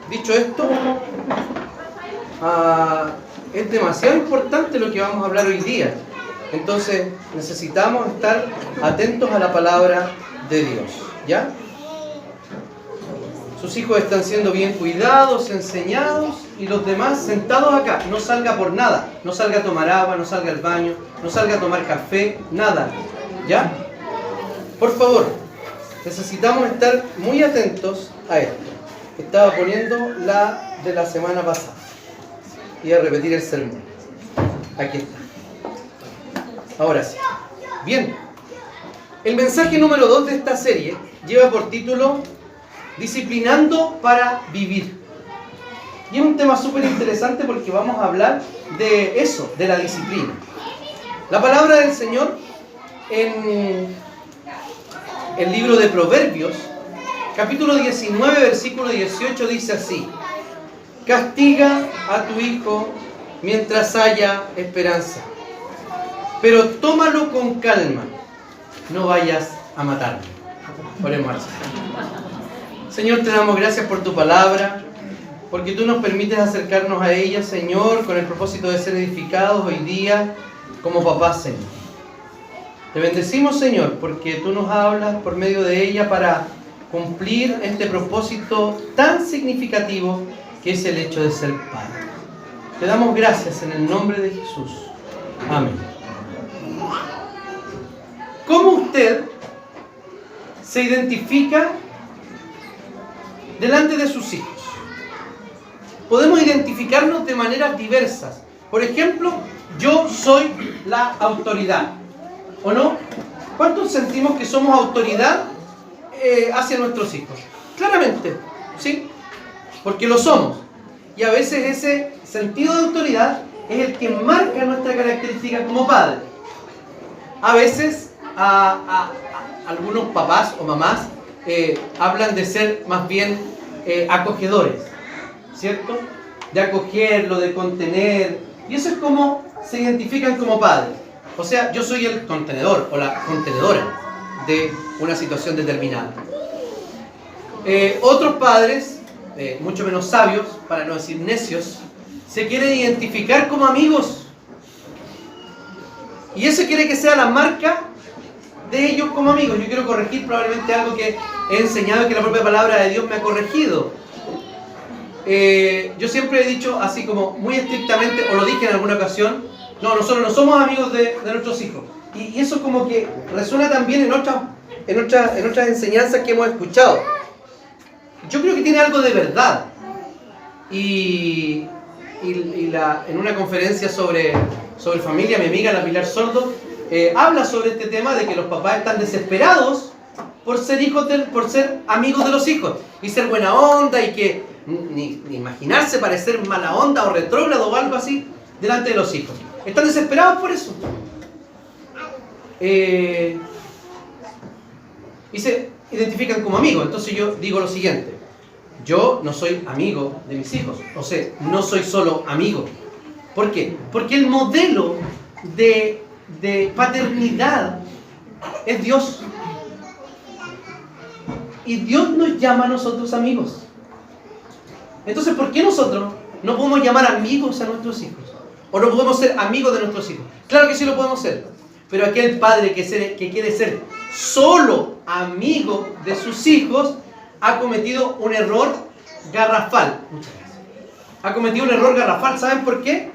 dicho esto, es demasiado importante lo que vamos a hablar hoy día. Entonces necesitamos estar atentos a la palabra de Dios, ¿ya? Sus hijos están siendo bien cuidados, enseñados, y los demás sentados acá. No salga por nada, no salga a tomar agua, no salga al baño, no salga a tomar café, nada, ¿ya? Por favor, necesitamos estar muy atentos a esto. Estaba poniendo la de la semana pasada. Y a repetir el sermón. Aquí está. Ahora sí. Bien. El mensaje número 2 de esta serie lleva por título Disciplinando para vivir. Y es un tema súper interesante porque vamos a hablar de eso, de la disciplina. La palabra del Señor en el libro de Proverbios, capítulo 19, versículo 18, dice así: castiga a tu hijo mientras haya esperanza, pero tómalo con calma, no vayas a matarlo. Oremos al Señor. Señor, te damos gracias por tu palabra, porque tú nos permites acercarnos a ella, Señor, con el propósito de ser edificados hoy día como papás, Señor. Te bendecimos, Señor, porque tú nos hablas por medio de ella para cumplir este propósito tan significativo que es el hecho de ser padre. Te damos gracias en el nombre de Jesús. Amén. ¿Cómo usted se identifica delante de sus hijos? Podemos identificarnos de maneras diversas. Por ejemplo, yo soy la autoridad, ¿o no? ¿Cuántos sentimos que somos autoridad hacia nuestros hijos? Claramente, ¿sí? Porque lo somos. Y a veces ese sentido de autoridad es el que marca nuestra característica como padre. A veces algunos papás o mamás hablan de ser más bien acogedores, ¿cierto? De acogerlo, de contener. Y eso es como se identifican como padres. O sea, yo soy el contenedor o la contenedora de una situación determinada. Otros padres, mucho menos sabios, para no decir necios, se quieren identificar como amigos. Y eso quiere que sea la marca de ellos como amigos. Yo quiero corregir probablemente algo que he enseñado y que la propia palabra de Dios me ha corregido. Yo siempre he dicho así como muy estrictamente, o lo dije en alguna ocasión, no, nosotros no somos amigos de nuestros hijos. Y eso como que resuena también en otras enseñanzas que hemos escuchado. Yo creo que tiene algo de verdad. En una conferencia sobre familia, mi amiga la Pilar Sordo habla sobre este tema de que los papás están desesperados por ser amigos de los hijos y ser buena onda y que ni imaginarse parecer mala onda o retrógrado o algo así delante de los hijos. Están desesperados por eso. Y se identifican como amigos. Entonces yo digo lo siguiente: yo no soy amigo de mis hijos, o sea, no soy solo amigo. ¿Por qué? Porque el modelo de paternidad es Dios. Y Dios nos llama a nosotros amigos. Entonces, ¿por qué nosotros no podemos llamar amigos a nuestros hijos? ¿O no podemos ser amigos de nuestros hijos? Claro que sí lo podemos ser. Pero aquel padre que quiere ser solo amigo de sus hijos ha cometido un error garrafal. Muchas gracias. Ha cometido un error garrafal. ¿Saben por qué?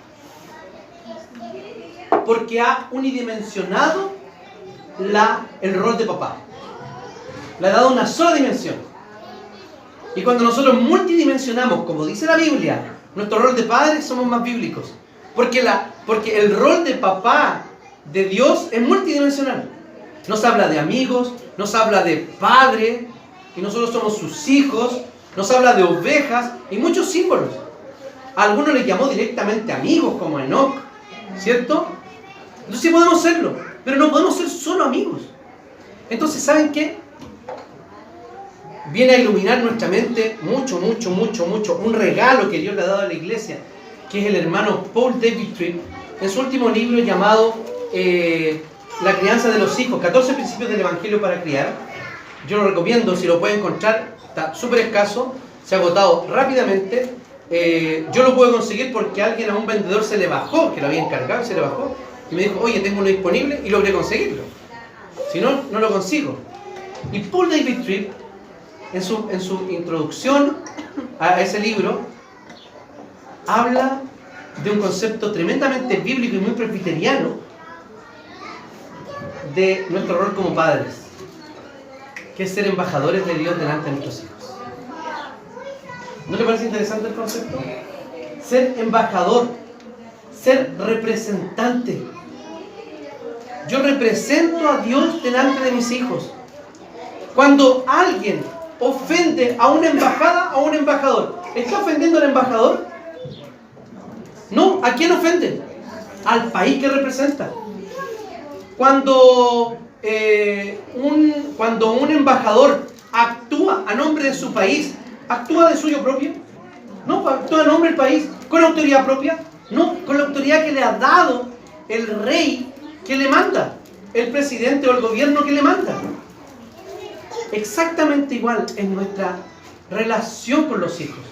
Porque ha unidimensionado el rol de papá. Le ha dado una sola dimensión. Y cuando nosotros multidimensionamos, como dice la Biblia, nuestro rol de padre, somos más bíblicos. Porque el rol de papá de Dios es multidimensional. Nos habla de amigos, nos habla de padre, que nosotros somos sus hijos, nos habla de ovejas y muchos símbolos. A algunos les llamó directamente amigos, como Enoc, ¿cierto? Entonces sí podemos serlo, pero no podemos ser solo amigos. Entonces, ¿saben qué? Viene a iluminar nuestra mente mucho, un regalo que Dios le ha dado a la iglesia, que es el hermano Paul David Tripp, en su último libro llamado La crianza de los hijos, 14 principios del evangelio para criar. Yo lo recomiendo, si lo pueden encontrar, está súper escaso. se ha agotado rápidamente. Yo lo puedo conseguir porque alguien, a un vendedor se le bajó, que lo había encargado y se le bajó, y me dijo, oye, tengo uno disponible, y logré conseguirlo. Si no, no lo consigo. Y Paul David Tripp, en su introducción a ese libro, habla de un concepto tremendamente bíblico y muy presbiteriano de nuestro rol como padres, que es ser embajadores de Dios delante de nuestros hijos. ¿No le parece interesante el concepto? Ser embajador, ser representante. Yo represento a Dios delante de mis hijos. Cuando alguien ofende a una embajada o a un embajador, ¿está ofendiendo al embajador? No, ¿a quién ofende? Al país que representa. Cuando un embajador actúa a nombre de su país, ¿actúa de suyo propio? No, actúa a nombre del país, con autoridad propia. No, con la autoridad que le ha dado el rey que le manda, el presidente o el gobierno que le manda. Exactamente igual en nuestra relación con los hijos.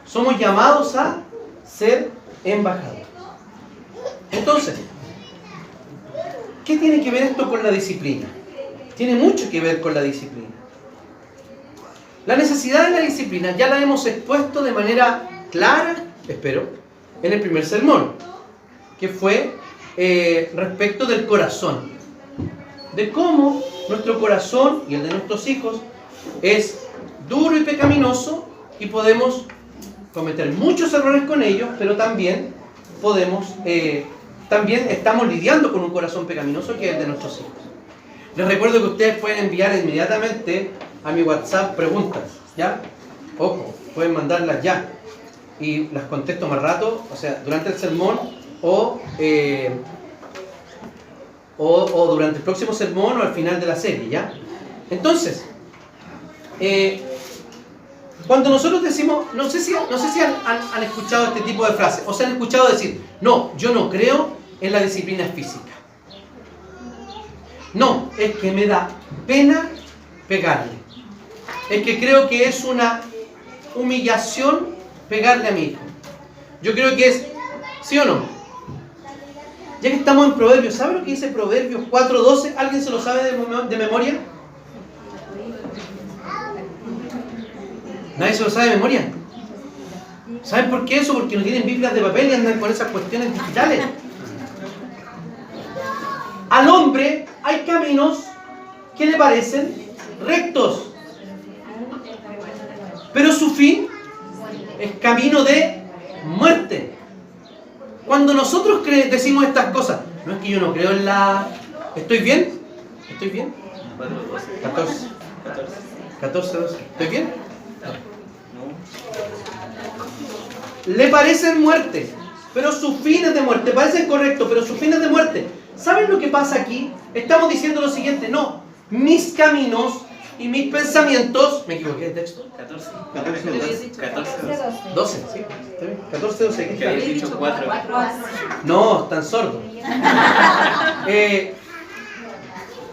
Somos llamados a ser embajadores. Entonces, ¿qué tiene que ver esto con la disciplina? Tiene mucho que ver con la disciplina. La necesidad de la disciplina ya la hemos expuesto de manera clara, espero, en el primer sermón, que fue respecto del corazón. De cómo nuestro corazón y el de nuestros hijos es duro y pecaminoso y podemos cometer muchos errores con ellos, pero también estamos lidiando con un corazón pecaminoso que es el de nuestros hijos. Les recuerdo que ustedes pueden enviar inmediatamente a mi WhatsApp preguntas, ¿ya? Ojo, pueden mandarlas ya y las contesto más rato, o sea, durante el sermón o durante el próximo sermón o al final de la serie, ¿ya? Entonces, cuando nosotros decimos, no sé si han escuchado este tipo de frases, o se han escuchado decir, no, yo no creo en la disciplina física. No, es que me da pena pegarle. Es que creo que es una humillación pegarle a mi hijo. Yo creo que es, ¿sí o no? Ya que estamos en Proverbios, ¿sabe lo que dice Proverbios 4:12? ¿Alguien se lo sabe de memoria? ¿Nadie se lo sabe de memoria? ¿Saben por qué eso? Porque no tienen Biblias de papel y andan con esas cuestiones digitales. Al hombre hay caminos que le parecen rectos, pero su fin es camino de muerte. Cuando nosotros decimos estas cosas, no es que yo no creo en la... ¿Estoy bien? ¿Estoy bien? 14, 12. ¿Estoy bien? Le parecen muerte, pero su fin es de muerte. Parecen correctos, pero su fin es de muerte. ¿Saben lo que pasa aquí? Estamos diciendo lo siguiente, no, mis caminos y mis pensamientos... ¿Me equivoqué de texto? 14, 12, sí, está bien. 14, 12, ¿qué que había dicho 4. No, están sordos.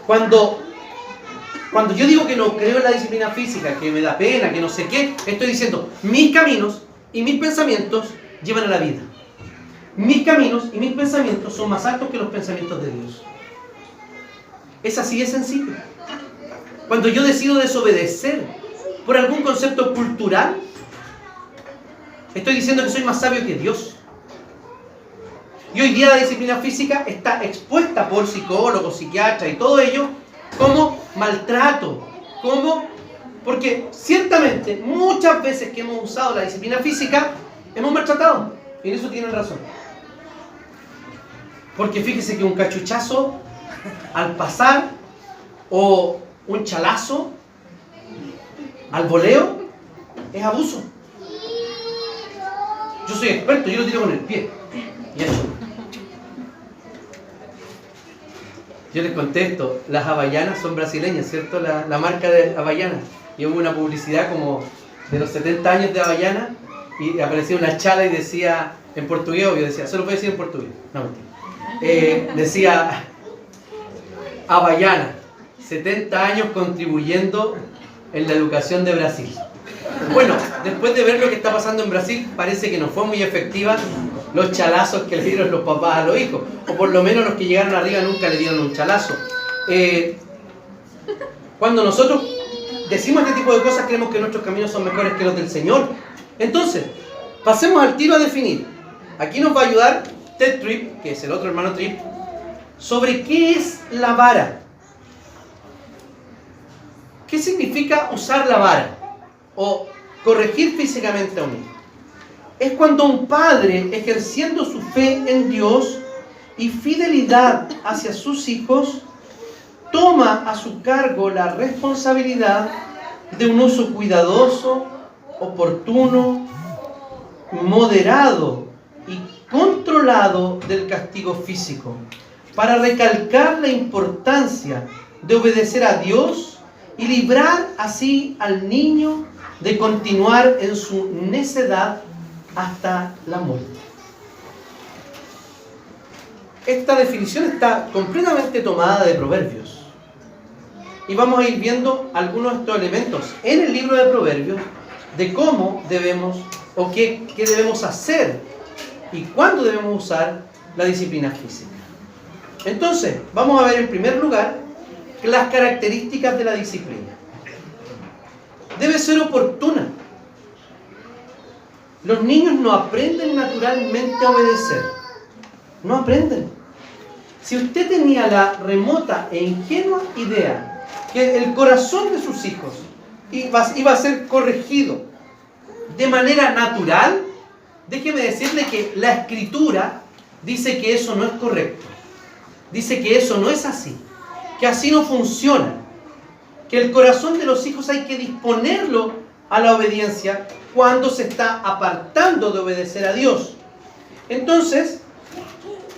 Cuando yo digo que no creo en la disciplina física, que me da pena, que no sé qué, estoy diciendo, mis caminos y mis pensamientos llevan a la vida. Mis caminos y mis pensamientos son más altos que los pensamientos de Dios. Es así de sencillo. Cuando yo decido desobedecer por algún concepto cultural, estoy diciendo que soy más sabio que Dios. Y hoy día la disciplina física está expuesta por psicólogos, psiquiatras y todo ello como maltrato, porque ciertamente muchas veces que hemos usado la disciplina física hemos maltratado, y en eso tienen razón. Porque fíjese que un cachuchazo al pasar o un chalazo al voleo es abuso. Yo soy experto, yo lo tiro con el pie y eso. Yo les contesto, las Havaianas son brasileñas, ¿cierto? La marca de Havaianas. Y hubo una publicidad como de los 70 años de Havaianas y aparecía una chala y decía, en portugués, obvio, decía, solo puede decir en portugués, no mentira. Decía, Havaiana, 70 años contribuyendo en la educación de Brasil. Bueno, después de ver lo que está pasando en Brasil, parece que no fue muy efectiva los chalazos que le dieron los papás a los hijos. O por lo menos los que llegaron arriba nunca le dieron un chalazo. Cuando nosotros decimos este tipo de cosas, creemos que nuestros caminos son mejores que los del Señor. Entonces, pasemos al tiro a definir. Aquí nos va a ayudar Ted Tripp, que es el otro hermano Tripp, sobre qué es la vara. ¿Qué significa usar la vara? O corregir físicamente a un hijo. Es cuando un padre, ejerciendo su fe en Dios y fidelidad hacia sus hijos, toma a su cargo la responsabilidad de un uso cuidadoso, oportuno, moderado y controlado del castigo físico, para recalcar la importancia de obedecer a Dios y librar así al niño de continuar en su necedad hasta la muerte. Esta definición está completamente tomada de Proverbios. Y vamos a ir viendo algunos de estos elementos en el libro de Proverbios de cómo debemos o qué debemos hacer y cuándo debemos usar la disciplina física. Entonces, vamos a ver en primer lugar las características de la disciplina. Debe ser oportuna. Los niños no aprenden naturalmente a obedecer. No aprenden. Si usted tenía la remota e ingenua idea que el corazón de sus hijos iba a ser corregido de manera natural, déjeme decirle que la Escritura dice que eso no es correcto. Dice que eso no es así, que así no funciona, que el corazón de los hijos hay que disponerlo a la obediencia cuando se está apartando de obedecer a Dios. Entonces,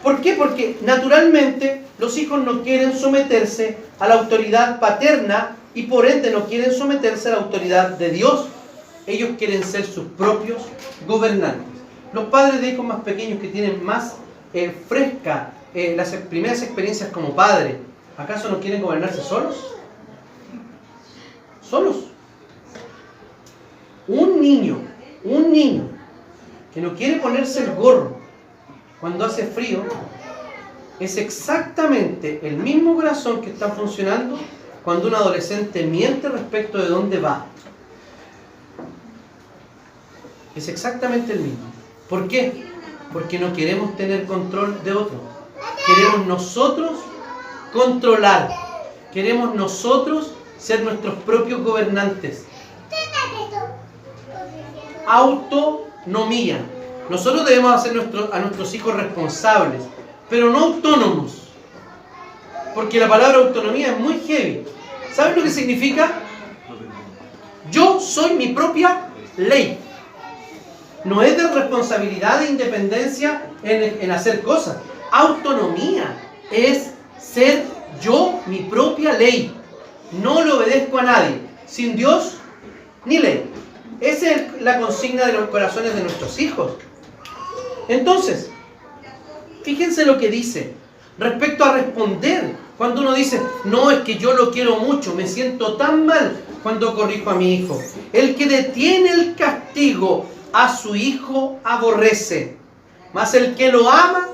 ¿por qué? Porque naturalmente los hijos no quieren someterse a la autoridad paterna y por ende no quieren someterse a la autoridad de Dios. Ellos quieren ser sus propios gobernantes. Los padres de hijos más pequeños que tienen más fresca las primeras experiencias como padre, ¿acaso no quieren gobernarse solos? ¿Solos? Un niño que no quiere ponerse el gorro cuando hace frío, es exactamente el mismo corazón que está funcionando cuando un adolescente miente respecto de dónde va. Es exactamente el mismo. ¿Por qué? Porque no queremos tener control de otro. Queremos nosotros controlar. Queremos nosotros ser nuestros propios gobernantes. Autonomía. Nosotros debemos hacer a nuestros hijos responsables, pero no autónomos. Porque la palabra autonomía es muy heavy. ¿Saben lo que significa? Yo soy mi propia ley. No es de responsabilidad e independencia en hacer cosas. Autonomía es ser yo mi propia ley. No le obedezco a nadie. Sin Dios, ni ley. Esa es la consigna de los corazones de nuestros hijos. Entonces, fíjense lo que dice respecto a responder. Cuando uno dice, no, es que yo lo quiero mucho, me siento tan mal cuando corrijo a mi hijo. El que detiene el castigo a su hijo aborrece, mas el que lo ama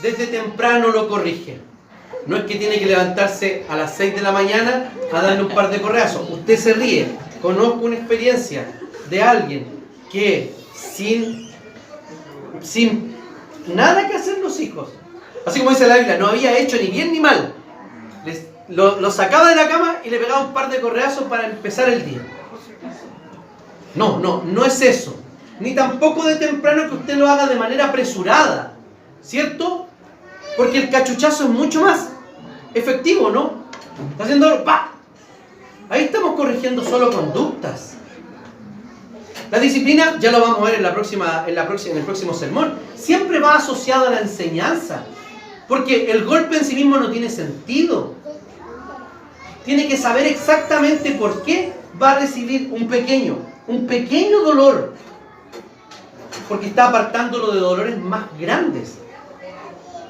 desde temprano lo corrige. No es que tiene que levantarse a las 6 de la mañana a darle un par de correazos. Usted se ríe. Conozco una experiencia de alguien que sin nada que hacer los hijos, así como dice la Biblia, no había hecho ni bien ni mal, lo sacaba de la cama y le pegaba un par de correazos para empezar el día. No es eso. Ni tampoco de temprano que usted lo haga de manera apresurada, ¿cierto? Porque el cachuchazo es mucho más efectivo, ¿no? Está haciendo ¡pa! Ahí estamos corrigiendo solo conductas. La disciplina, ya lo vamos a ver en el próximo sermón, siempre va asociado a la enseñanza. Porque el golpe en sí mismo no tiene sentido. Tiene que saber exactamente por qué va a recibir un pequeño dolor. Porque está apartándolo de dolores más grandes.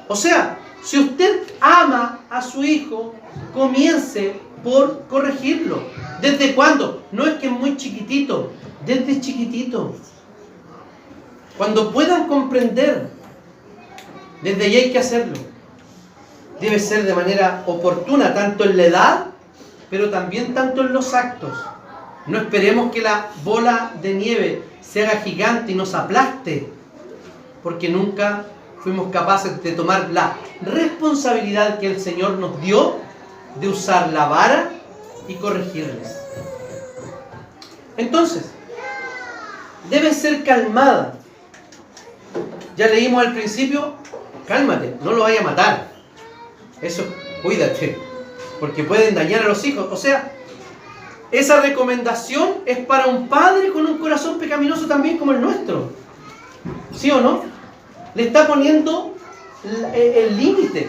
O sea, si usted ama a su hijo, comience por corregirlo. ¿Desde cuándo? No es que es muy chiquitito, desde chiquitito. Cuando puedan comprender, desde ahí hay que hacerlo. Debe ser de manera oportuna, tanto en la edad, pero también tanto en los actos. No esperemos que la bola de nieve se haga gigante y nos aplaste, porque nunca fuimos capaces de tomar la responsabilidad que el Señor nos dio de usar la vara y corregirles. Entonces, debe ser calmada. Ya leímos al principio, cálmate, no lo vaya a matar. Eso, cuídate, porque pueden dañar a los hijos. O sea, esa recomendación es para un padre con un corazón pecaminoso también como el nuestro. ¿Sí o no? Le está poniendo el límite,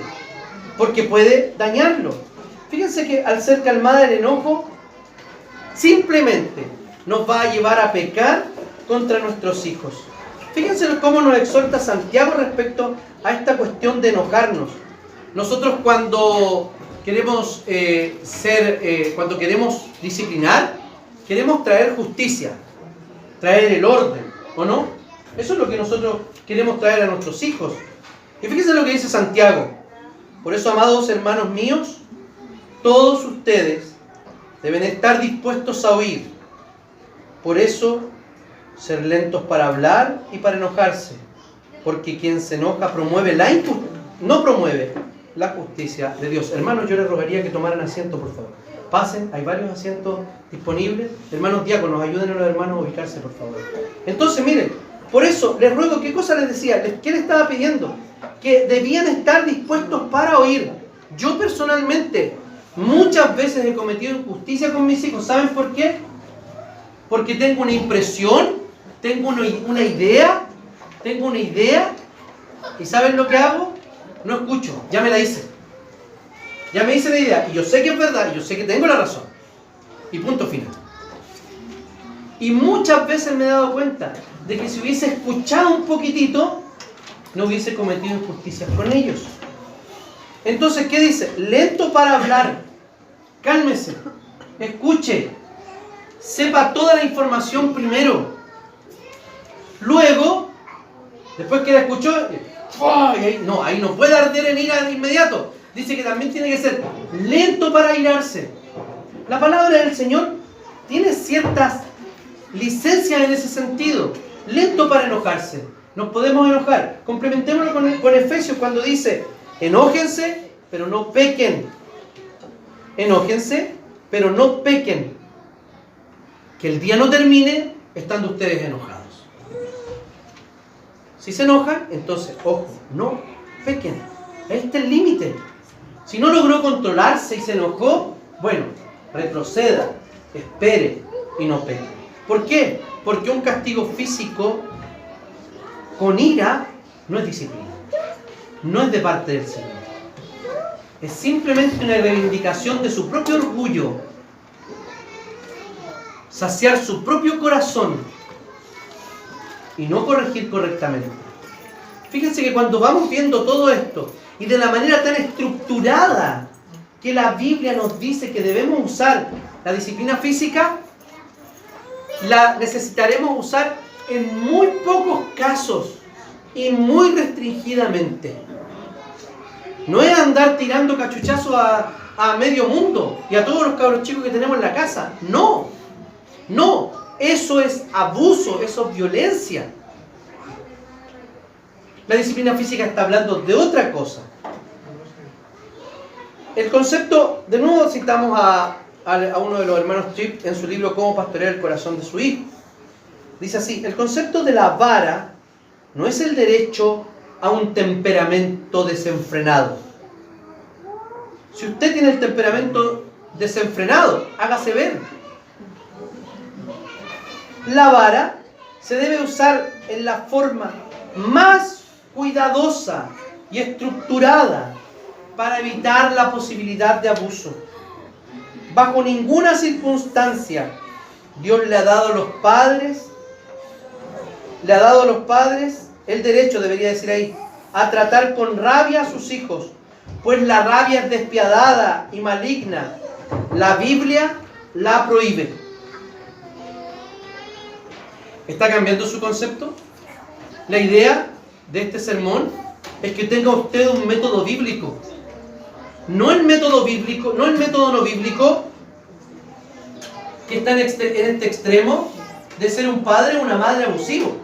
porque puede dañarlo. Fíjense que al ser calmada el enojo, simplemente nos va a llevar a pecar contra nuestros hijos. Fíjense cómo nos exhorta Santiago respecto a esta cuestión de enojarnos. Nosotros cuando queremos cuando queremos disciplinar, queremos traer justicia, traer el orden, ¿o no? Eso es lo que nosotros queremos traer a nuestros hijos. Y fíjense lo que dice Santiago. Por eso, amados hermanos míos, todos ustedes deben estar dispuestos a oír. Por eso, ser lentos para hablar y para enojarse. Porque quien se enoja promueve no promueve la justicia de Dios. Hermanos, yo les rogaría que tomaran asiento, por favor. Pasen, hay varios asientos disponibles. Hermanos diáconos, ayuden a los hermanos a ubicarse, por favor. Entonces, miren, por eso les ruego, ¿qué cosa les decía? ¿Qué les estaba pidiendo? Que debían estar dispuestos para oír. Yo personalmente muchas veces he cometido injusticia con mis hijos. ¿Saben por qué? Porque tengo una impresión, tengo una idea, y ¿saben lo que hago? No escucho, ya me la hice. Ya me hice la idea, y yo sé que es verdad, y yo sé que tengo la razón. Y punto final. Y muchas veces me he dado cuenta de que si hubiese escuchado un poquitito, no hubiese cometido injusticias con ellos. Entonces, ¿qué dice? Lento para hablar, cálmese, escuche, sepa toda la información primero. Luego, después que la escuchó, ahí no puede arder en ira de inmediato. Dice que también tiene que ser lento para airarse. La palabra del Señor tiene ciertas licencias en ese sentido. Lento para enojarse. Nos podemos enojar. Complementémoslo con Efesios cuando dice: enójense, pero no pequen. Enójense, pero no pequen. Que el día no termine estando ustedes enojados. Si se enojan, entonces, ojo, no pequen. Ahí está el límite. Si no logró controlarse y se enojó, bueno, retroceda, espere y no peque. ¿Por qué? Porque un castigo físico con ira no es disciplina. No es de parte del Señor. Es simplemente una reivindicación de su propio orgullo. Saciar su propio corazón y no corregir correctamente. Fíjense que cuando vamos viendo todo esto y de la manera tan estructurada que la Biblia nos dice que debemos usar la disciplina física, la necesitaremos usar en muy pocos casos y muy restringidamente. No es andar tirando cachuchazos a medio mundo y a todos los cabros chicos que tenemos en la casa. No, eso es abuso, eso es violencia. La disciplina física está hablando de otra cosa. El concepto, de nuevo citamos a uno de los hermanos Tripp en su libro Cómo pastorear el corazón de su hijo. Dice así: el concepto de la vara no es el derecho a un temperamento desenfrenado. Si usted tiene el temperamento desenfrenado, hágase ver. La vara se debe usar en la forma más cuidadosa y estructurada para evitar la posibilidad de abuso. Bajo ninguna circunstancia Dios le ha dado a los padres el derecho, debería decir ahí, a tratar con rabia a sus hijos, pues la rabia es despiadada y maligna La Biblia la prohíbe. ¿Está cambiando su concepto? La idea de este sermón es que tenga usted un método bíblico. No el método bíblico, no el método no bíblico que está en este extremo de ser un padre o una madre abusivo.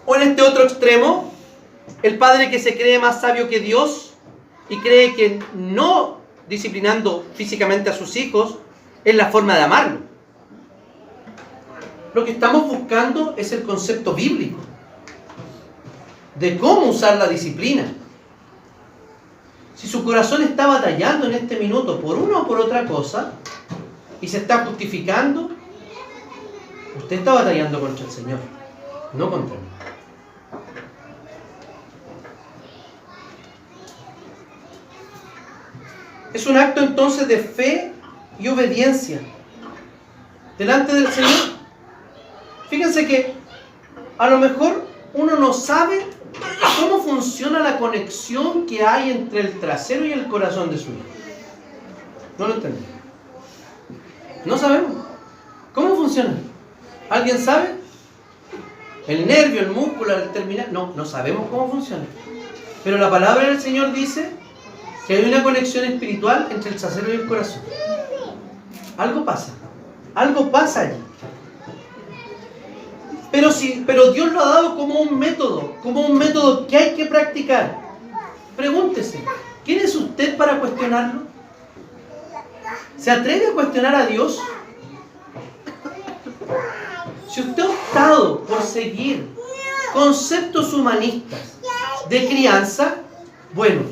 O en este otro extremo, el padre que se cree más sabio que Dios y cree que no disciplinando físicamente a sus hijos es la forma de amarlo. Lo que estamos buscando es el concepto bíblico de cómo usar la disciplina. Si su corazón está batallando en este minuto por una o por otra cosa y se está justificando, usted está batallando contra el Señor, no contra mí. Es un acto entonces de fe y obediencia delante del Señor. Fíjense que a lo mejor uno no sabe cómo funciona la conexión que hay entre el trasero y el corazón de su hijo. No lo entendemos. No sabemos. ¿Cómo funciona? ¿Alguien sabe? ¿El nervio, el músculo, el terminal? No sabemos cómo funciona. Pero la palabra del Señor dice que hay una conexión espiritual entre el trasero y el corazón. Algo pasa allí. Pero Dios lo ha dado como un método que hay que practicar. Pregúntese, ¿quién es usted para cuestionarlo? ¿Se atreve a cuestionar a Dios? Si usted ha optado por seguir conceptos humanistas de crianza, bueno,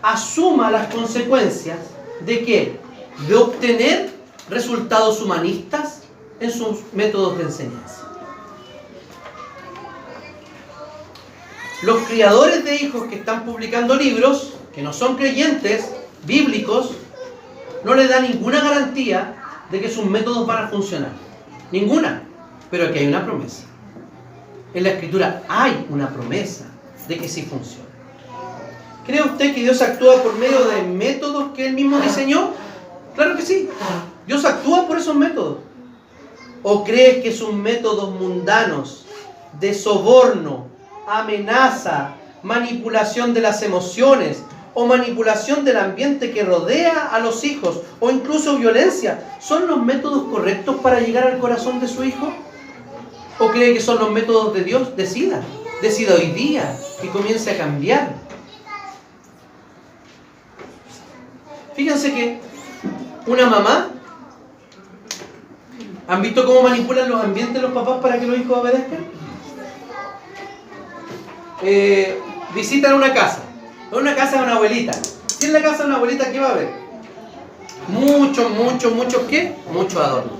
asuma las consecuencias de ¿qué? De obtener resultados humanistas en sus métodos de enseñanza. Los criadores de hijos que están publicando libros, que no son creyentes bíblicos, no les da ninguna garantía de que sus métodos van a funcionar. Ninguna. Pero aquí hay una promesa. En la Escritura hay una promesa de que sí funciona. ¿Cree usted que Dios actúa por medio de métodos que Él mismo diseñó? Claro que sí. Dios actúa por esos métodos. ¿O cree que sus métodos mundanos de soborno, amenaza, manipulación de las emociones o manipulación del ambiente que rodea a los hijos o incluso violencia son los métodos correctos para llegar al corazón de su hijo? ¿O cree que son los métodos de Dios? Decida hoy día y comience a cambiar. Fíjense que una mamá, ¿han visto cómo manipulan los ambientes los papás para que los hijos obedezcan? Visitan una casa de una abuelita. Si en la casa de una abuelita, ¿qué va a haber? Muchos, ¿qué? Muchos adornos.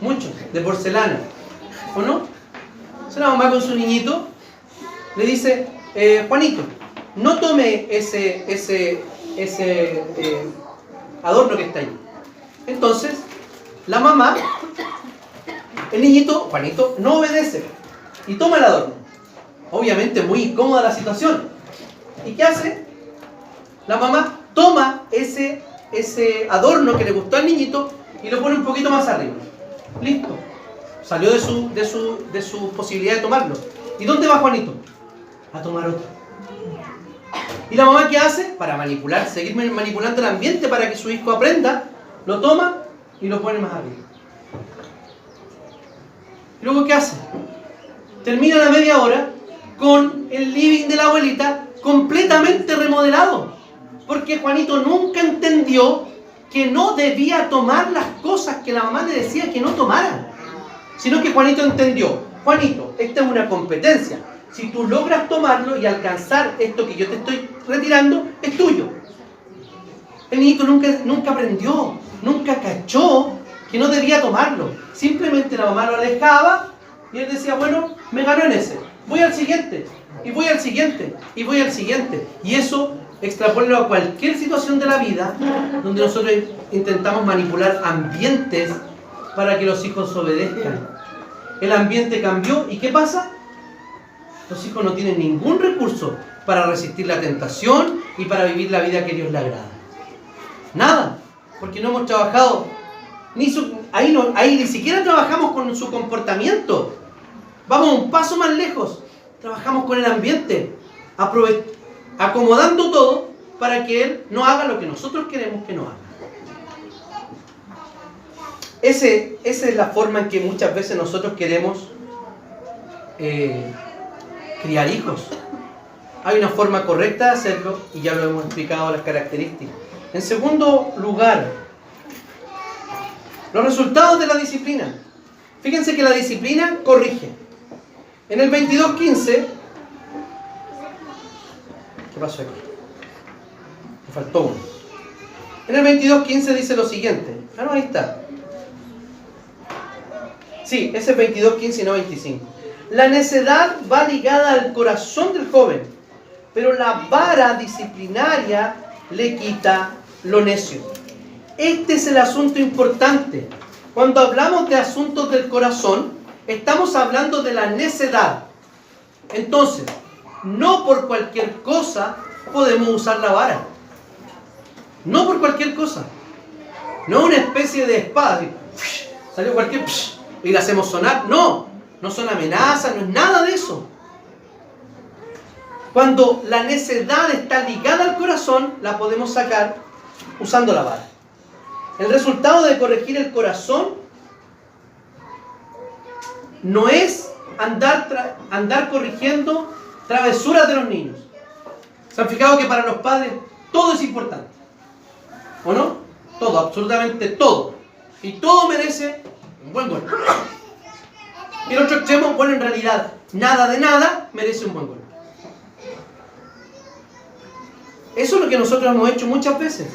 Muchos, de porcelana. ¿O no? Es una mamá con su niñito, le dice, Juanito, no tome ese adorno que está ahí. Entonces, la mamá, el niñito, Juanito, no obedece y toma el adorno. Obviamente muy incómoda la situación. ¿Y qué hace? La mamá toma ese adorno que le gustó al niñito y lo pone un poquito más arriba. Listo. Salió de su posibilidad de tomarlo. ¿Y dónde va Juanito? A tomar otro. ¿Y la mamá qué hace? Para manipular, seguir manipulando el ambiente para que su hijo aprenda, lo toma y lo pone más arriba. ¿Y luego qué hace? Termina la media hora con el living de la abuelita completamente remodelado. Porque Juanito nunca entendió que no debía tomar las cosas que la mamá le decía que no tomara. Sino que Juanito entendió, Juanito, esta es una competencia. Si tú logras tomarlo y alcanzar esto que yo te estoy retirando, es tuyo. El niñito nunca aprendió, nunca cachó que no debía tomarlo. Simplemente la mamá lo alejaba y él decía, bueno, me ganó en ese. Voy al siguiente, y voy al siguiente, y voy al siguiente. Y eso extrapólenlo a cualquier situación de la vida donde nosotros intentamos manipular ambientes para que los hijos obedezcan. El ambiente cambió, ¿y qué pasa? Los hijos no tienen ningún recurso para resistir la tentación y para vivir la vida que Dios le agrada. Nada, porque no hemos trabajado, ahí ni siquiera trabajamos con su comportamiento. Vamos un paso más lejos, trabajamos con el ambiente, acomodando todo para que Él no haga lo que nosotros queremos que no haga. Esa es la forma en que muchas veces nosotros queremos criar hijos. Hay una forma correcta de hacerlo y ya lo hemos explicado las características. En segundo lugar, los resultados de la disciplina. Fíjense que la disciplina corrige. En el 22:15, ¿qué pasó aquí? Me faltó uno. En el 22:15 dice lo siguiente. Ah, no, ahí está. Sí, ese es 22:15 y no 25. La necedad va ligada al corazón del joven, pero la vara disciplinaria le quita lo necio. Este es el asunto importante. Cuando hablamos de asuntos del corazón, estamos hablando de la necedad. Entonces, no por cualquier cosa podemos usar la vara. No por cualquier cosa. No una especie de espada. Así, salió cualquier y la hacemos sonar. No, no son amenazas, no es nada de eso. Cuando la necedad está ligada al corazón, la podemos sacar usando la vara. El resultado de corregir el corazón no es andar corrigiendo travesuras de los niños. ¿Se han fijado que para los padres todo es importante? ¿O no? Todo, absolutamente todo. Y todo merece un buen gol. Y el otro extremo, bueno, en realidad, nada de nada merece un buen gol. Eso es lo que nosotros hemos hecho muchas veces.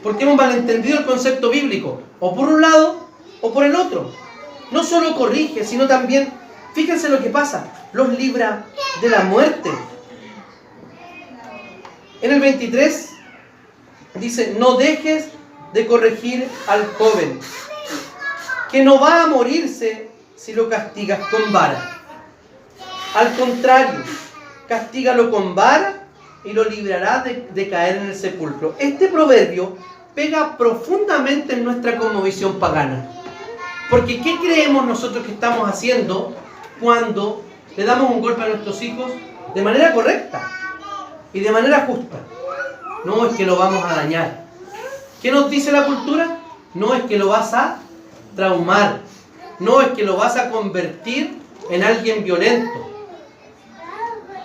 Porque hemos malentendido el concepto bíblico. O por un lado, o por el otro. No solo corrige, sino también, fíjense lo que pasa, los libra de la muerte. En el 23 dice, no dejes de corregir al joven, que no va a morirse si lo castigas con vara. Al contrario, castígalo con vara y lo librará de caer en el sepulcro. Este proverbio pega profundamente en nuestra cosmovisión pagana. Porque ¿qué creemos nosotros que estamos haciendo cuando le damos un golpe a nuestros hijos de manera correcta y de manera justa? No es que lo vamos a dañar. ¿Qué nos dice la cultura? No es que lo vas a traumar. No es que lo vas a convertir en alguien violento.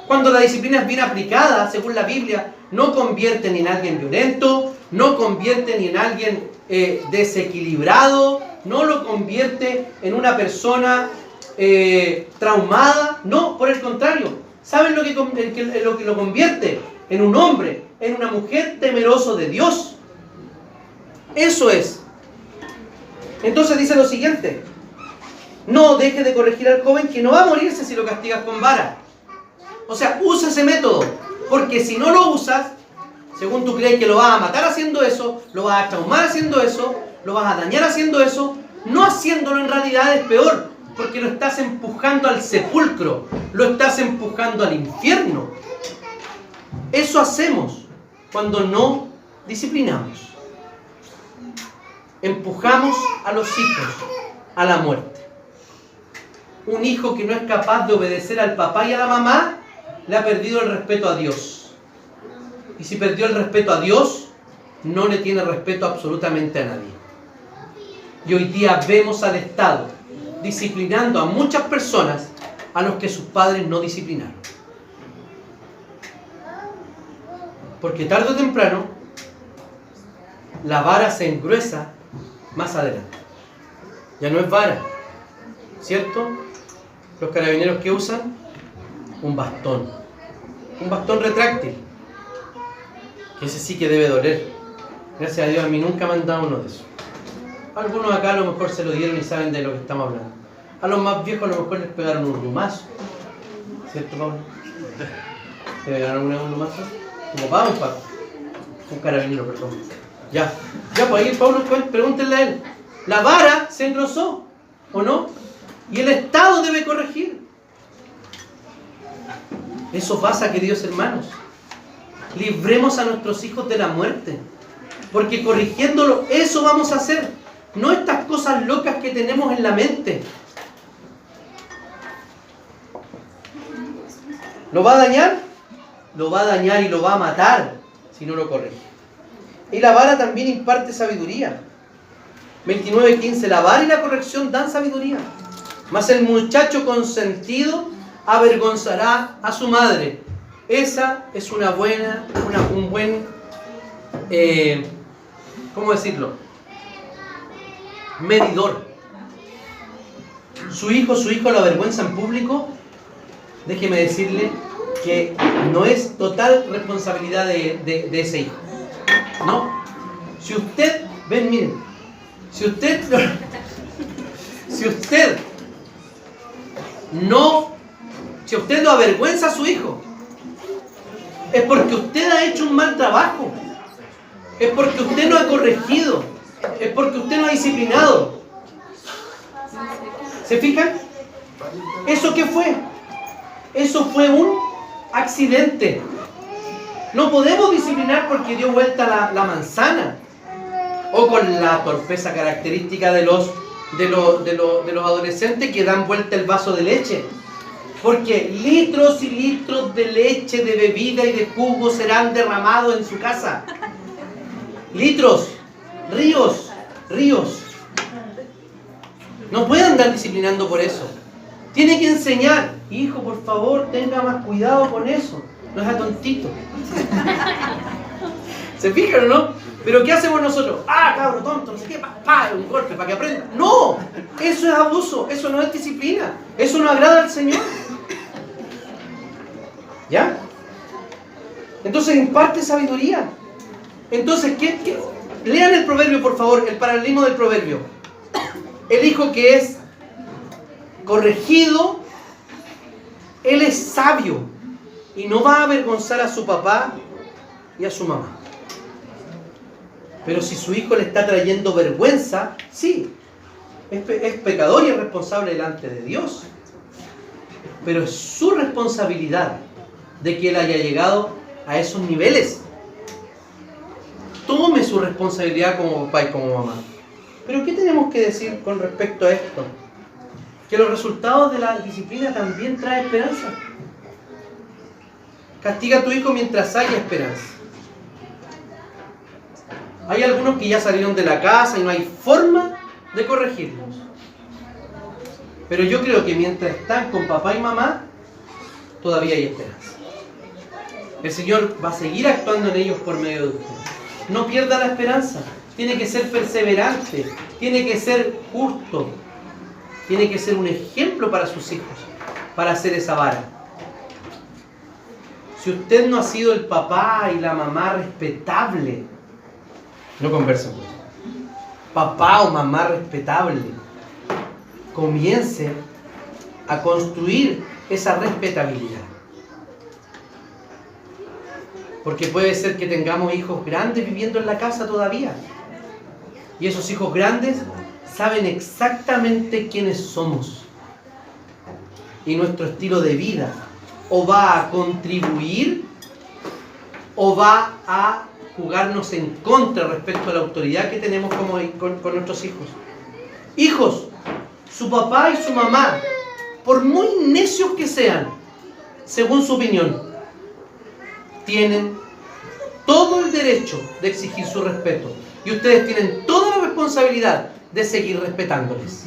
Cuando la disciplina es bien aplicada, según la Biblia, no convierte ni en alguien violento, no convierte ni en alguien desequilibrado, no lo convierte en una persona traumada. No, por el contrario. ¿Saben lo que lo convierte? En un hombre, en una mujer temeroso de Dios. Eso es. Entonces dice lo siguiente. No dejes de corregir al joven, que no va a morirse si lo castigas con vara. O sea, usa ese método. Porque si no lo usas, según tú crees que lo vas a matar haciendo eso, lo vas a traumar haciendo eso, lo vas a dañar haciendo eso, no haciéndolo en realidad es peor, porque lo estás empujando al sepulcro, lo estás empujando al infierno. Eso hacemos cuando no disciplinamos. Empujamos a los hijos a la muerte. Un hijo que no es capaz de obedecer al papá y a la mamá, le ha perdido el respeto a Dios. Y si perdió el respeto a Dios, no le tiene respeto absolutamente a nadie. Y hoy día vemos al Estado disciplinando a muchas personas a los que sus padres no disciplinaron. Porque tarde o temprano la vara se engruesa más adelante. Ya no es vara, ¿cierto? Los carabineros que usan un bastón retráctil, que ese sí que debe doler. Gracias a Dios a mí nunca me han dado uno de esos. Algunos acá a lo mejor se lo dieron y saben de lo que estamos hablando. A los más viejos a lo mejor les pegaron un lumazo, ¿cierto, Pablo? ¿Te pegaron un lumazo? ¿Tu papá o un papá? Un carabinero, perdón. Ya, pues ahí Pablo, pregúntenle a él. La vara se engrosó, ¿o no? Y el Estado debe corregir. Eso pasa, queridos hermanos. Libremos a nuestros hijos de la muerte. Porque corrigiéndolo, eso vamos a hacer. No estas cosas locas que tenemos en la mente. ¿Lo va a dañar? Lo va a dañar y lo va a matar si no lo corrige. Y la vara también imparte sabiduría. 29:15. La vara y la corrección dan sabiduría. Mas el muchacho consentido avergonzará a su madre. Esa es un buen, ¿cómo decirlo? Medidor. Su hijo lo avergüenza en público. Déjeme decirle que no es total responsabilidad de ese hijo. No. Si usted, miren, si usted lo avergüenza a su hijo, es porque usted ha hecho un mal trabajo, es porque usted no ha corregido, es porque usted no ha disciplinado. ¿Se fijan? ¿Eso qué fue? Eso fue un accidente. No podemos disciplinar porque dio vuelta la manzana, o con la torpeza característica de los adolescentes que dan vuelta el vaso de leche. Porque litros y litros de leche, de bebida y de jugo serán derramados en su casa. Litros, ríos. No puede andar disciplinando por eso. Tiene que enseñar. Hijo, por favor, tenga más cuidado con eso. No es tontito. ¿Se fijan o no? Pero ¿qué hacemos nosotros? Cabro tonto, no sé qué, un golpe para que aprenda. No, eso es abuso, eso no es disciplina, eso no agrada al Señor. ¿Ya? Entonces imparte sabiduría. Entonces, ¿qué? Lean el proverbio, por favor, el paralelismo del proverbio. El hijo que es corregido, él es sabio y no va a avergonzar a su papá y a su mamá. Pero si su hijo le está trayendo vergüenza, sí, es pecador y es responsable delante de Dios. Pero es su responsabilidad de que él haya llegado a esos niveles. Tome su responsabilidad como papá y como mamá. Pero ¿qué tenemos que decir con respecto a esto? Que los resultados de la disciplina también traen esperanza. Castiga a tu hijo mientras haya esperanza. Hay algunos que ya salieron de la casa y no hay forma de corregirlos. Pero yo creo que mientras están con papá y mamá, todavía hay esperanza. El Señor va a seguir actuando en ellos por medio de usted. No pierda la esperanza. Tiene que ser perseverante. Tiene que ser justo. Tiene que ser un ejemplo para sus hijos, para hacer esa vara. Si usted no ha sido el papá y la mamá respetable, no conversen con él. Papá o mamá respetable, comience a construir esa respetabilidad. Porque puede ser que tengamos hijos grandes viviendo en la casa todavía. Y esos hijos grandes saben exactamente quiénes somos. Y nuestro estilo de vida o va a contribuir o va a jugarnos en contra respecto a la autoridad que tenemos con nuestros hijos. Hijos, su papá y su mamá, por muy necios que sean, según su opinión, tienen todo el derecho de exigir su respeto. Y ustedes tienen toda la responsabilidad de seguir respetándoles.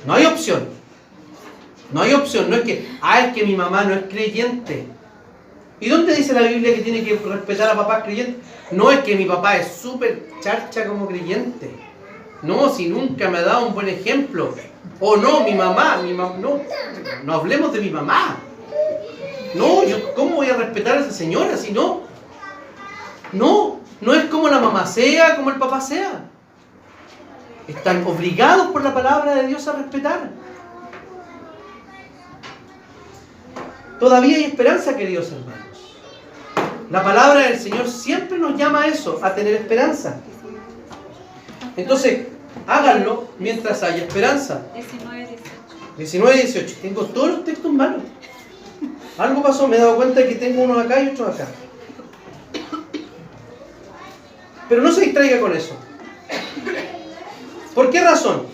No hay opción. No hay opción. No es que, es que mi mamá no es creyente. ¿Y dónde dice la Biblia que tiene que respetar a papás creyentes? No es que mi papá es súper charcha como creyente. No, si nunca me ha dado un buen ejemplo. O no, mi mamá, no hablemos de mi mamá. No, ¿cómo voy a respetar a esa señora si no? No es como la mamá sea, como el papá sea. Están obligados por la palabra de Dios a respetar. Todavía hay esperanza, queridos hermanos. La palabra del Señor siempre nos llama a eso, a tener esperanza. Entonces, háganlo mientras haya esperanza. 19, 18. 19 y 18. Tengo todos los textos malos. Algo pasó, me he dado cuenta de que tengo unos acá y otros acá. Pero no se distraiga con eso. ¿Por qué razón?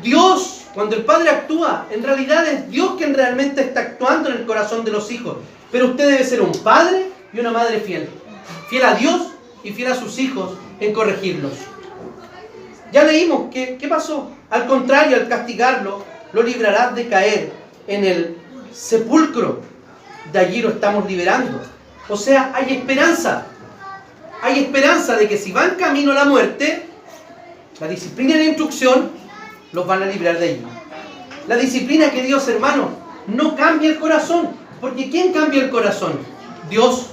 Dios, cuando el Padre actúa, en realidad es Dios quien realmente está actuando en el corazón de los hijos. Pero usted debe ser un padre y una madre fiel. Fiel a Dios y fiel a sus hijos en corregirlos. Ya leímos qué pasó. Al contrario, al castigarlo, lo librarás de caer en el sepulcro. De allí lo estamos liberando. O sea, hay esperanza. Hay esperanza de que si van camino a la muerte, la disciplina y la instrucción los van a librar de allí. La disciplina que Dios, hermano, no cambia el corazón. Porque ¿quién cambia el corazón? Dios.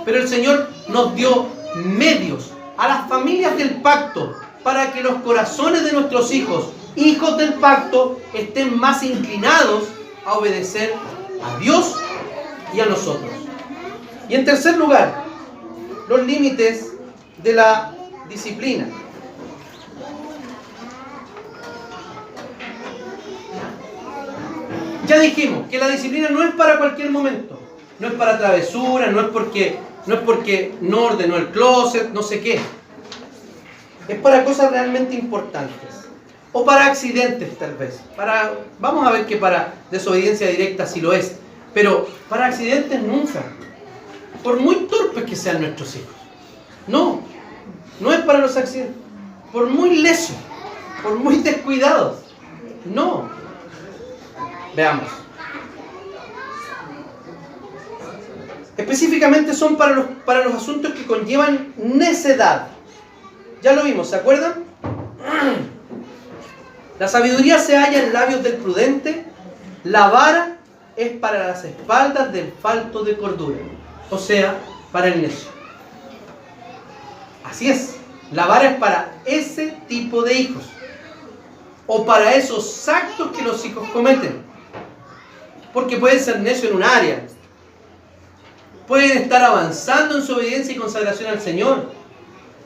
Pero el Señor nos dio medios a las familias del pacto para que los corazones de nuestros hijos, hijos del pacto, estén más inclinados a obedecer a Dios y a nosotros. Y en tercer lugar, los límites de la disciplina. Ya dijimos que la disciplina no es para cualquier momento, no es para travesura, no es porque no ordenó el closet, no sé qué. Es para cosas realmente importantes. O para accidentes, tal vez. Vamos a ver que para desobediencia directa sí lo es. Pero para accidentes nunca. Por muy torpes que sean nuestros hijos. No es para los accidentes. Por muy lesos, por muy descuidados. No. Veamos. Específicamente son para los asuntos que conllevan necedad. Ya lo vimos, ¿se acuerdan? La sabiduría se halla en labios del prudente. La vara es para las espaldas del falto de cordura. O sea, para el necio. Así es. La vara es para ese tipo de hijos. O para esos actos que los hijos cometen. Porque pueden ser necios en un área. Pueden estar avanzando en su obediencia y consagración al Señor.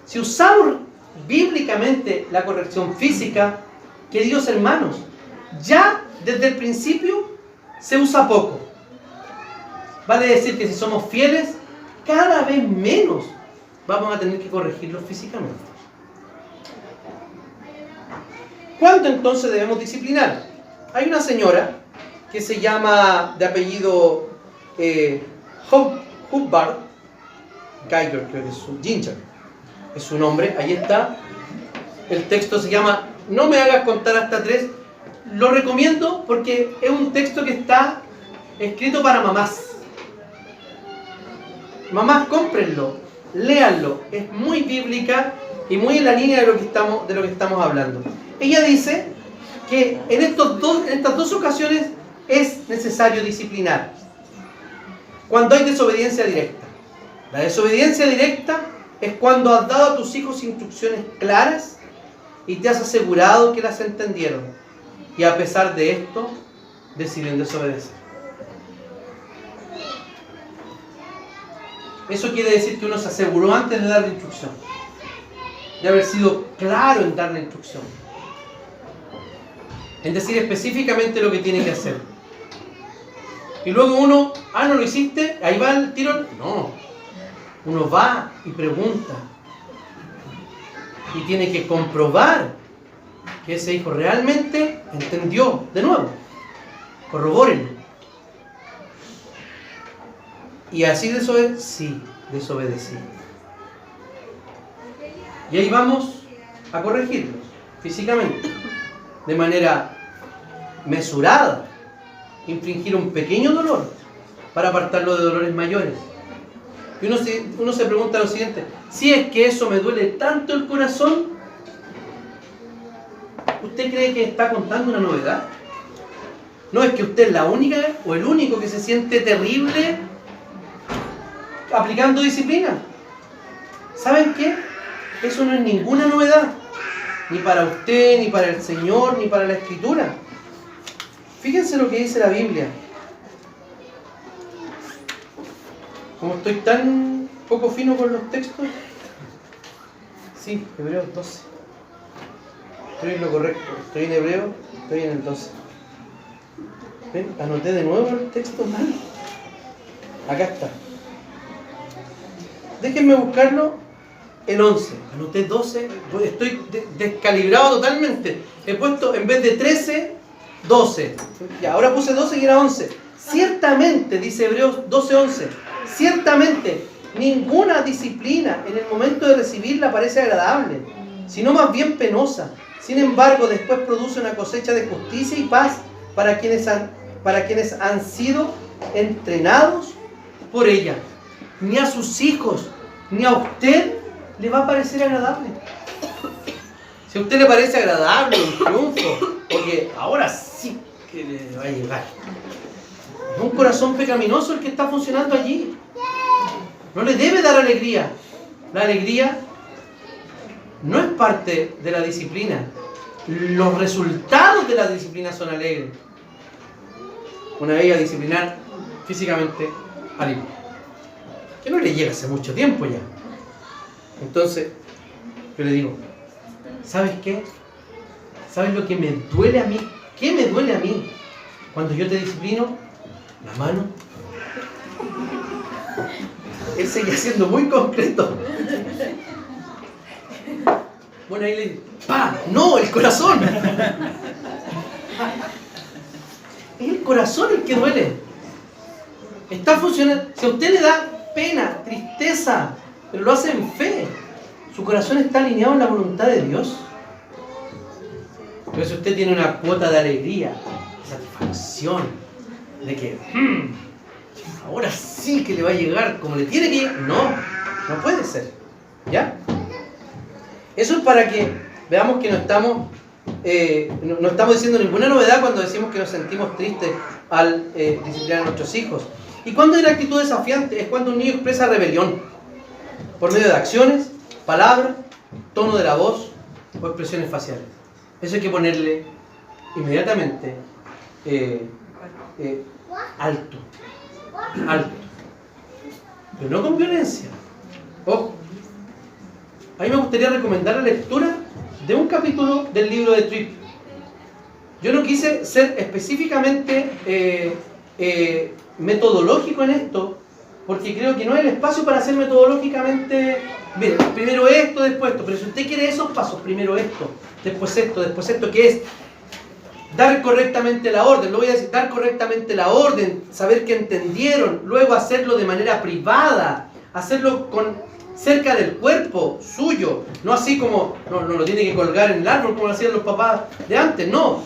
Si usamos bíblicamente la corrección física, queridos hermanos, ya desde el principio se usa poco. Vale decir que si somos fieles, cada vez menos vamos a tener que corregirlos físicamente. ¿Cuánto entonces debemos disciplinar? Hay una señora que se llama de apellido Hubbard Geiger, creo que es su Ginger, es su nombre. Ahí está. El texto se llama No me hagas contar hasta 3. Lo recomiendo porque es un texto que está escrito para mamás. Mamás, cómprenlo, léanlo. Es muy bíblica y muy en la línea de lo que estamos hablando. Ella dice que en estas dos ocasiones es necesario disciplinar. Cuando hay desobediencia directa. La desobediencia directa es cuando has dado a tus hijos instrucciones claras y te has asegurado que las entendieron. Y a pesar de esto, deciden desobedecer. Eso quiere decir que uno se aseguró antes de dar la instrucción. De haber sido claro en dar la instrucción. En decir específicamente lo que tiene que hacer. Y luego uno, ¿no lo hiciste? Ahí va el tiro. No. Uno va y pregunta. Y tiene que comprobar que ese hijo realmente entendió. De nuevo, corrobórenlo. Y así desobedecí. Sí, desobedecí. Y ahí vamos a corregirlos físicamente. De manera mesurada. Infligir un pequeño dolor para apartarlo de dolores mayores. Y uno se pregunta lo siguiente: si es que eso me duele tanto el corazón, ¿usted cree que está contando una novedad? ¿No es que usted es la única o el único que se siente terrible aplicando disciplina? ¿Saben qué? Eso no es ninguna novedad. Ni para usted, ni para el Señor, ni para la Escritura. Fíjense lo que dice la Biblia. Como estoy tan poco fino con los textos. Sí, Hebreos 12. Estoy en lo correcto. Estoy en Hebreo, estoy en el 12. ¿Ven? Anoté de nuevo el texto mal. Acá está. Déjenme buscarlo. El 11. Anoté 12. Estoy descalibrado totalmente. He puesto en vez de 13, 12. Ya, ahora puse 12 y era 11. Ciertamente, dice Hebreos 12:11. Ciertamente, ninguna disciplina en el momento de recibirla parece agradable, sino más bien penosa. Sin embargo, después produce una cosecha de justicia y paz para quienes han sido entrenados por ella. Ni a sus hijos, ni a usted le va a parecer agradable. Si a usted le parece agradable un triunfo, porque ahora sí que le va a llegar. Es un corazón pecaminoso el que está funcionando allí. No le debe dar alegría. La alegría no es parte de la disciplina. Los resultados de la disciplina son alegres. Una vez a disciplinar físicamente al hijo, que no le llega hace mucho tiempo ya. Entonces, yo le digo, ¿sabes qué? ¿Sabes lo que me duele a mí? ¿Qué me duele a mí? Cuando yo te disciplino, la mano. Él seguía siendo muy concreto. Bueno, ahí le digo, ¡pa! ¡No! ¡El corazón! Es el corazón el que duele. Está funcionando. Si a usted le da pena, tristeza, pero lo hace en fe, su corazón está alineado en la voluntad de Dios. Pero si usted tiene una cuota de alegría, de satisfacción, de que ahora sí que le va a llegar como le tiene que llegar, no puede ser. ¿Ya? Eso es para que veamos que no estamos diciendo ninguna novedad cuando decimos que nos sentimos tristes al disciplinar a nuestros hijos. ¿Y cuándo hay una actitud desafiante? Es cuando un niño expresa rebelión por medio de acciones, palabras, tono de la voz o expresiones faciales. Eso hay que ponerle inmediatamente alto. Pero no con violencia. Ojo. A mí me gustaría recomendar la lectura de un capítulo del libro de Tripp. Yo no quise ser específicamente metodológico en esto, porque creo que no hay el espacio para ser metodológicamente, mire, primero esto, después esto, pero si usted quiere esos pasos, primero esto, después esto, que es dar correctamente la orden, lo voy a decir, dar correctamente la orden, saber que entendieron, luego hacerlo de manera privada, hacerlo cerca del cuerpo suyo, no así como, no lo tiene que colgar en el árbol como lo hacían los papás de antes, no,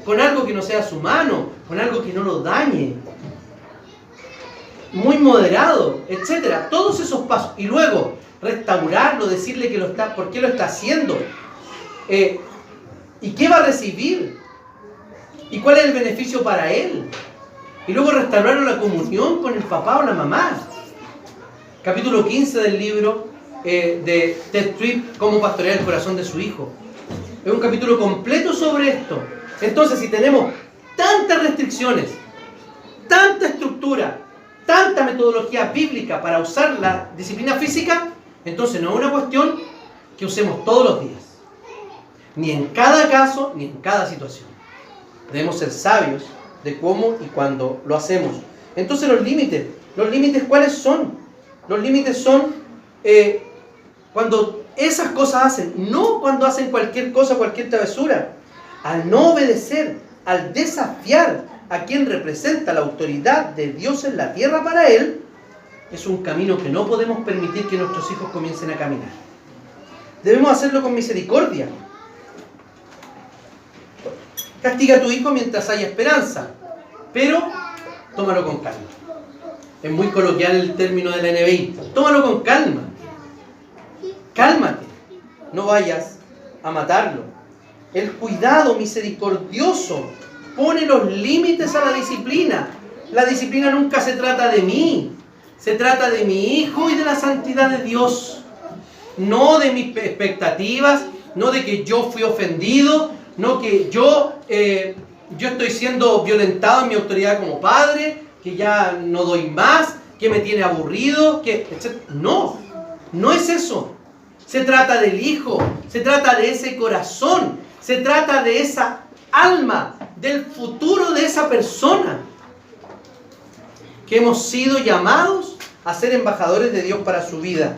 con algo que no sea su mano, con algo que no lo dañe, muy moderado, etcétera, todos esos pasos, y luego restaurarlo, decirle que por qué lo está haciendo, y qué va a recibir, y cuál es el beneficio para él, y luego restaurarlo la comunión con el papá o la mamá. Capítulo 15 del libro de Ted Tripp, Cómo pastorear el corazón de su hijo. Es un capítulo completo sobre esto. Entonces, si tenemos tantas restricciones, tanta estructura, tanta metodología bíblica para usar la disciplina física, entonces no es una cuestión que usemos todos los días. Ni en cada caso, ni en cada situación. Debemos ser sabios de cómo y cuándo lo hacemos. Entonces los límites ¿cuáles son? Los límites son cuando esas cosas hacen, no cuando hacen cualquier cosa, cualquier travesura. Al no obedecer, al desafiar a quien representa la autoridad de Dios en la tierra para él, es un camino que no podemos permitir que nuestros hijos comiencen a caminar. Debemos hacerlo con misericordia. Castiga a tu hijo mientras haya esperanza, pero tómalo con calma. Es muy coloquial el término de la NBI. Tómalo con calma. Cálmate. No vayas a matarlo. El cuidado misericordioso pone los límites a la disciplina. La disciplina nunca se trata de mí. Se trata de mi hijo y de la santidad de Dios. No de mis expectativas, no de que yo fui ofendido, no que yo estoy siendo violentado en mi autoridad como padre, que ya no doy más, que me tiene aburrido, etc. No es eso. Se trata del hijo, se trata de ese corazón, se trata de esa alma, del futuro de esa persona. que hemos sido llamados a ser embajadores de Dios para su vida.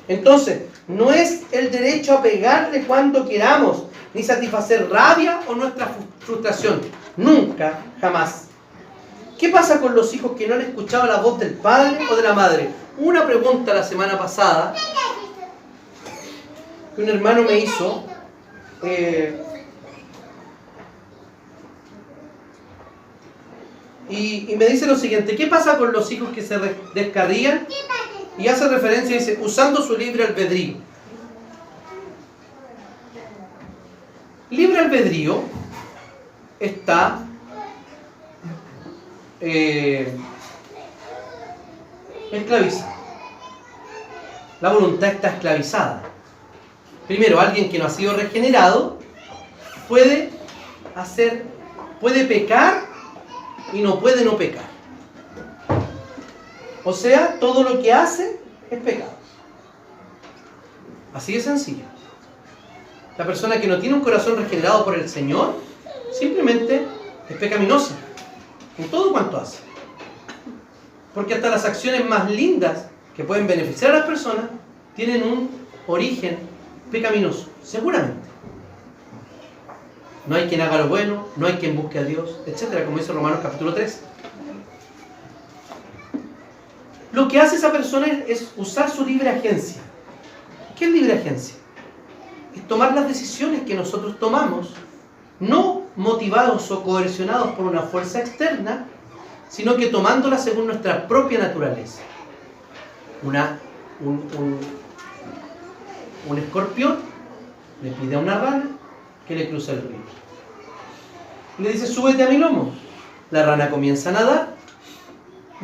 Entonces, no es el derecho a pegarle cuando queramos, ni satisfacer rabia o nuestra frustración. Nunca, jamás. ¿Qué pasa con los hijos que no han escuchado la voz del padre o de la madre? Una pregunta la semana pasada que un hermano me hizo. Y me dice lo siguiente: ¿qué pasa con los hijos que se descarrían? Y hace referencia, dice, usando su libre albedrío. Libre albedrío está esclavizado. La voluntad está esclavizada. Primero, alguien que no ha sido regenerado puede pecar y no puede no pecar. O sea, todo lo que hace es pecado. Así de sencillo. La persona que no tiene un corazón regenerado por el Señor simplemente es pecaminosa en todo cuanto hace. Porque hasta las acciones más lindas que pueden beneficiar a las personas tienen un origen pecaminoso, seguramente. No hay quien haga lo bueno, no hay quien busque a Dios, etcétera, como dice Romanos capítulo 3. Lo que hace esa persona es usar su libre agencia. ¿Qué es libre agencia? Es tomar las decisiones que nosotros tomamos, no motivados o coercionados por una fuerza externa, sino que tomándolas según nuestra propia naturaleza. Un escorpión le pide a una rana que le cruce el río. Le dice, súbete a mi lomo. La rana comienza a nadar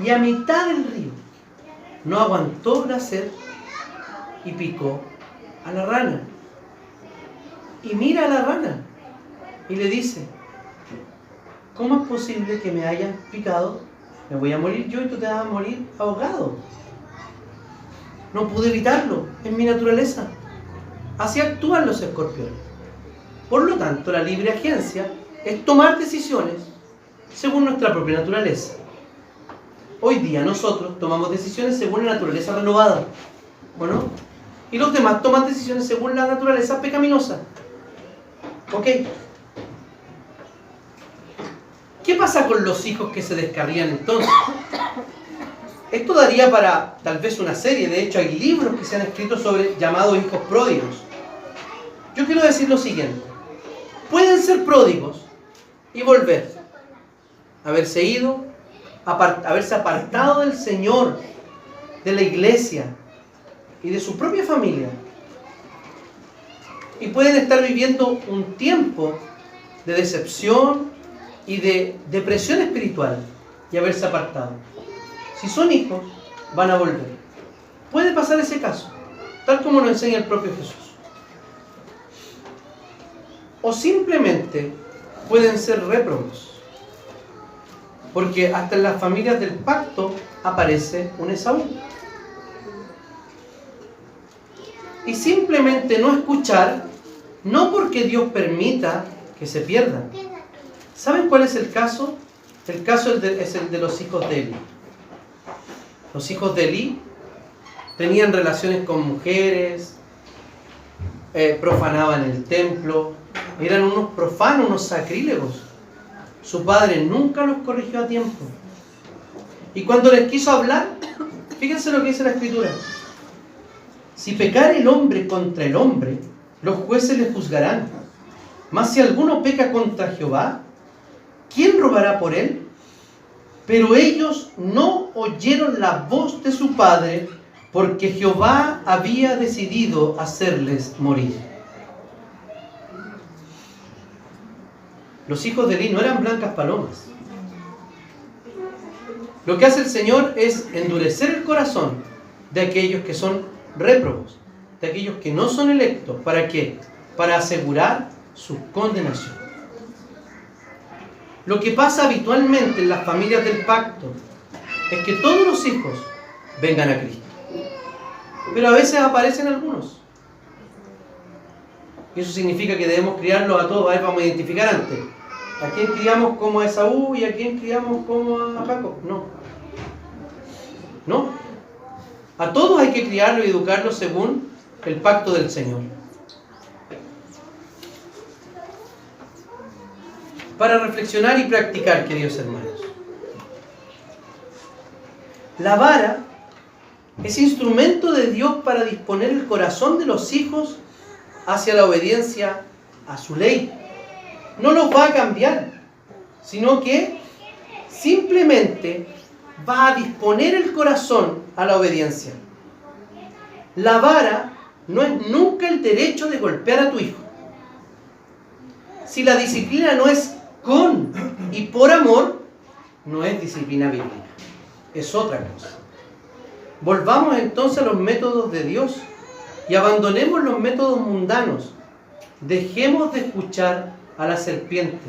y a mitad del río no aguantó la sed y picó a la rana. Y mira a la rana y le dice, ¿cómo es posible que me hayan picado? Me voy a morir yo y tú te vas a morir ahogado. No pude evitarlo, es mi naturaleza. Así actúan los escorpiones. Por lo tanto, la libre agencia es tomar decisiones según nuestra propia naturaleza. Hoy día nosotros tomamos decisiones según la naturaleza renovada, ¿o no? Y los demás toman decisiones según la naturaleza pecaminosa. ¿Ok? ¿Qué pasa con los hijos que se descarrían entonces? Esto daría para tal vez una serie. De hecho, hay libros que se han escrito sobre llamados hijos pródigos. Yo quiero decir lo siguiente. Pueden ser pródigos y volver. Haberse ido, haberse apartado del Señor, de la iglesia y de su propia familia. Y pueden estar viviendo un tiempo de decepción y de depresión espiritual y haberse apartado. Si son hijos, van a volver. Puede pasar ese caso, tal como nos enseña el propio Jesús. O simplemente pueden ser réprobos. Porque hasta en las familias del pacto aparece un Esaú. Y simplemente no escuchar, no porque Dios permita que se pierdan. ¿Saben cuál es el caso? El caso es el de los hijos de Elí. Los hijos de Elí tenían relaciones con mujeres, profanaban el templo, eran unos profanos, unos sacrílegos. Su padre nunca los corrigió a tiempo. Y cuando les quiso hablar, fíjense lo que dice la Escritura. Si pecare el hombre contra el hombre, los jueces le juzgarán. Mas si alguno peca contra Jehová, ¿quién rogará por él? Pero ellos no oyeron la voz de su padre, porque Jehová había decidido hacerles morir. Los hijos de Elí no eran blancas palomas. Lo que hace el Señor es endurecer el corazón de aquellos que son réprobos, de aquellos que no son electos. ¿Para qué? Para asegurar su condenación. Lo que pasa habitualmente en las familias del pacto es que todos los hijos vengan a Cristo. Pero a veces aparecen algunos. Y eso significa que debemos criarlos a todos. A ver, vamos a identificar antes. ¿A quién criamos como a Esaú y a quién criamos como a Jacob? No. No. A todos hay que criarlo y educarlo según el pacto del Señor. Para reflexionar y practicar, queridos hermanos. La vara es instrumento de Dios para disponer el corazón de los hijos hacia la obediencia a su ley. No los va a cambiar, sino que simplemente va a disponer el corazón a la obediencia. La vara no es nunca el derecho de golpear a tu hijo. Si la disciplina no es con y por amor, no es disciplina bíblica, es otra cosa. Volvamos entonces a los métodos de Dios y abandonemos los métodos mundanos. Dejemos de escuchar a la serpiente,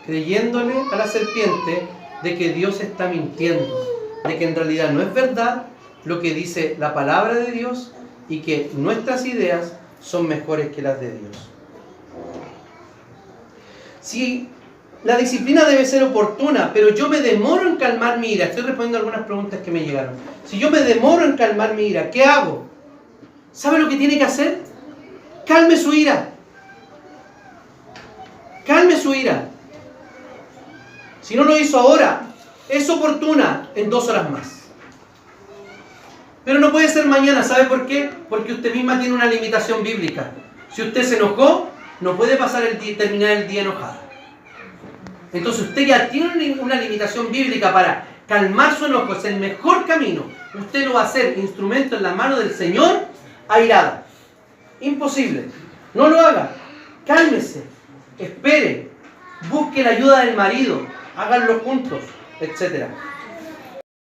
creyéndole a la serpiente de que Dios está mintiendo, de que en realidad no es verdad lo que dice la palabra de Dios y que nuestras ideas son mejores que las de Dios. Si la disciplina debe ser oportuna, pero yo me demoro en calmar mi ira, estoy respondiendo a algunas preguntas que me llegaron. Si yo me demoro en calmar mi ira, ¿qué hago? ¿Sabe lo que tiene que hacer? Calme su ira. Calme su ira. Si no lo hizo ahora, es oportuna en 2 horas más. Pero no puede ser mañana, ¿sabe por qué? Porque usted misma tiene una limitación bíblica. Si usted se enojó, no puede pasar el día, terminar el día enojada. Entonces usted ya tiene una limitación bíblica para calmar su enojo. Es el mejor camino. Usted no va a ser instrumento en la mano del Señor airada. Imposible. No lo haga. Cálmese. Espere. Busque la ayuda del marido. Háganlo juntos, etc.